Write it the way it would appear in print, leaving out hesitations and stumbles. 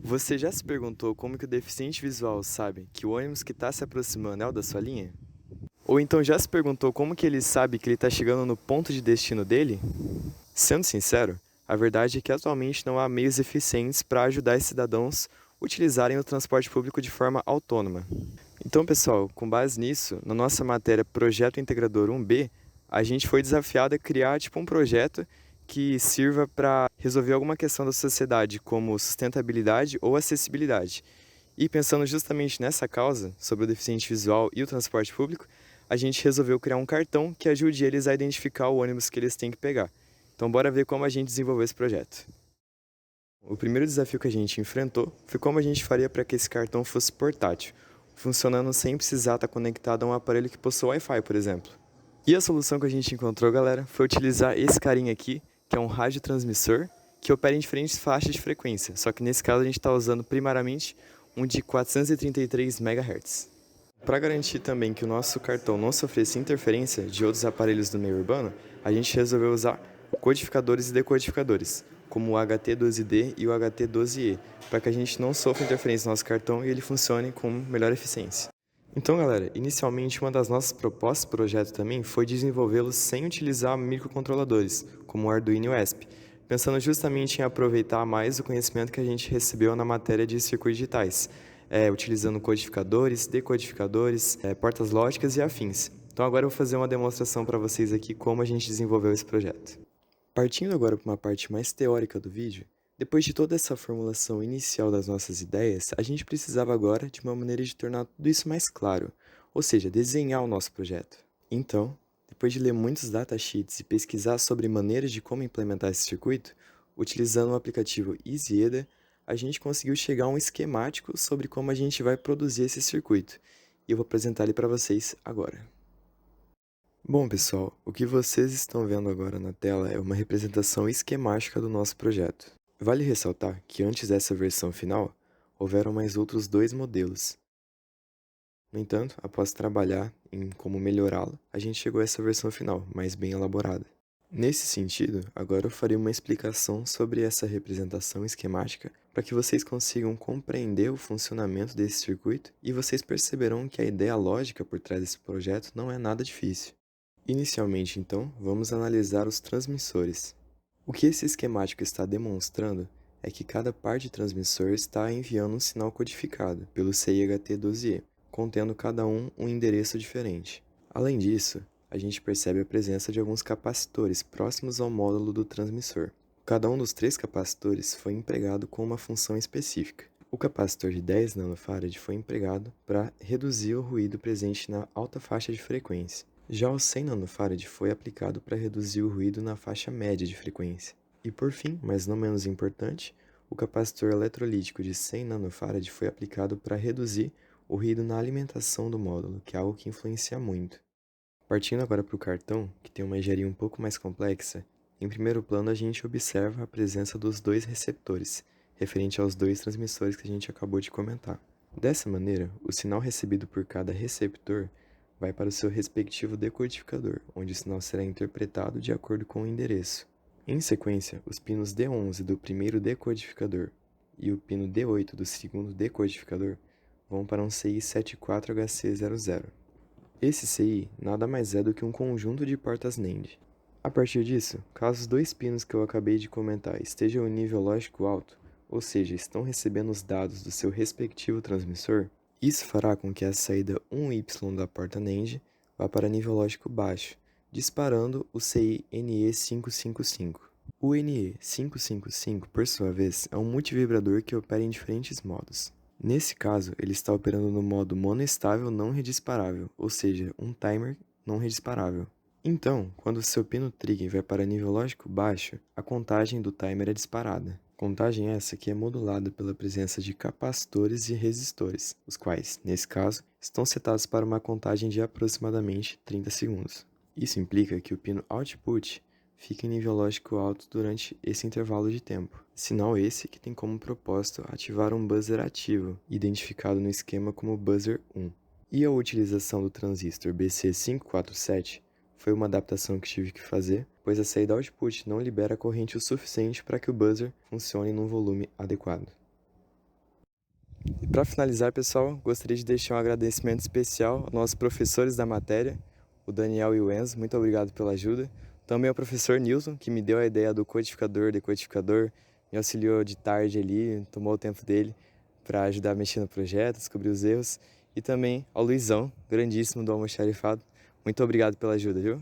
Você já se perguntou como que o deficiente visual sabe que o ônibus que está se aproximando é o da sua linha? Ou então já se perguntou como que ele sabe que ele está chegando no ponto de destino dele? Sendo sincero, a verdade é que atualmente não há meios eficientes para ajudar esses cidadãos a utilizarem o transporte público de forma autônoma. Então, pessoal, com base nisso, na nossa matéria Projeto Integrador 1B, a gente foi desafiado a criar um projeto que sirva para resolver alguma questão da sociedade, como sustentabilidade ou acessibilidade. E pensando justamente nessa causa, sobre o deficiente visual e o transporte público, a gente resolveu criar um cartão que ajude eles a identificar o ônibus que eles têm que pegar. Então, bora ver como a gente desenvolveu esse projeto. O primeiro desafio que a gente enfrentou foi como a gente faria para que esse cartão fosse portátil, funcionando sem precisar estar conectado a um aparelho que possui Wi-Fi, por exemplo. E a solução que a gente encontrou, galera, foi utilizar esse carinha aqui, que é um radiotransmissor, que opera em diferentes faixas de frequência, só que nesse caso a gente está usando primariamente um de 433 MHz. Para garantir também que o nosso cartão não sofresse interferência de outros aparelhos do meio urbano, a gente resolveu usar codificadores e decodificadores, como o HT12D e o HT12E, para que a gente não sofra interferência no nosso cartão e ele funcione com melhor eficiência. Então, galera, inicialmente uma das nossas propostas do projeto também foi desenvolvê-lo sem utilizar microcontroladores, como o Arduino e o ESP, pensando justamente em aproveitar mais o conhecimento que a gente recebeu na matéria de circuitos digitais, utilizando codificadores, decodificadores, portas lógicas e afins. Então agora eu vou fazer uma demonstração para vocês aqui como a gente desenvolveu esse projeto. Partindo agora para uma parte mais teórica do vídeo, depois de toda essa formulação inicial das nossas ideias, a gente precisava agora de uma maneira de tornar tudo isso mais claro, ou seja, desenhar o nosso projeto. Então, depois de ler muitos datasheets e pesquisar sobre maneiras de como implementar esse circuito, utilizando o aplicativo EasyEda, a gente conseguiu chegar a um esquemático sobre como a gente vai produzir esse circuito, e eu vou apresentar ele para vocês agora. Bom, pessoal, o que vocês estão vendo agora na tela é uma representação esquemática do nosso projeto. Vale ressaltar que antes dessa versão final, houveram mais outros dois modelos. No entanto, após trabalhar em como melhorá-la, a gente chegou a essa versão final, mais bem elaborada. Nesse sentido, agora eu farei uma explicação sobre essa representação esquemática para que vocês consigam compreender o funcionamento desse circuito e vocês perceberão que a ideia lógica por trás desse projeto não é nada difícil. Inicialmente, então, vamos analisar os transmissores. O que esse esquemático está demonstrando é que cada par de transmissor está enviando um sinal codificado pelo CIHT12E, contendo cada um endereço diferente. Além disso, a gente percebe a presença de alguns capacitores próximos ao módulo do transmissor. Cada um dos três capacitores foi empregado com uma função específica. O capacitor de 10 nanofarad foi empregado para reduzir o ruído presente na alta faixa de frequência. Já o 100 nanofarad foi aplicado para reduzir o ruído na faixa média de frequência. E por fim, mas não menos importante, o capacitor eletrolítico de 100 nanofarad foi aplicado para reduzir o ruído na alimentação do módulo, que é algo que influencia muito. Partindo agora para o cartão, que tem uma engenharia um pouco mais complexa, em primeiro plano a gente observa a presença dos dois receptores, referente aos dois transmissores que a gente acabou de comentar. Dessa maneira, o sinal recebido por cada receptor vai para o seu respectivo decodificador, onde o sinal será interpretado de acordo com o endereço. Em sequência, os pinos D11 do primeiro decodificador e o pino D8 do segundo decodificador vão para um CI 74HC00. Esse CI nada mais é do que um conjunto de portas NAND. A partir disso, caso os dois pinos que eu acabei de comentar estejam em nível lógico alto, ou seja, estão recebendo os dados do seu respectivo transmissor, isso fará com que a saída 1Y da porta NAND vá para nível lógico baixo, disparando o CI NE555. O NE555, por sua vez, é um multivibrador que opera em diferentes modos. Nesse caso, ele está operando no modo monoestável não redisparável, ou seja, um timer não redisparável. Então, quando o seu pino trigger vai para nível lógico baixo, a contagem do timer é disparada. Contagem essa que é modulada pela presença de capacitores e resistores, os quais, nesse caso, estão setados para uma contagem de aproximadamente 30 segundos. Isso implica que o pino output fica em nível lógico alto durante esse intervalo de tempo. Sinal esse que tem como propósito ativar um buzzer ativo, identificado no esquema como buzzer 1. E a utilização do transistor BC547 foi uma adaptação que tive que fazer, pois a saída output não libera corrente o suficiente para que o buzzer funcione num volume adequado. E para finalizar, pessoal, gostaria de deixar um agradecimento especial aos nossos professores da matéria, o Daniel e o Enzo, muito obrigado pela ajuda. Também ao professor Nilson, que me deu a ideia do codificador, decodificador, me auxiliou de tarde ali, tomou o tempo dele para ajudar a mexer no projeto, descobrir os erros. E também ao Luizão, grandíssimo do almoxarifado, muito obrigado pela ajuda, viu?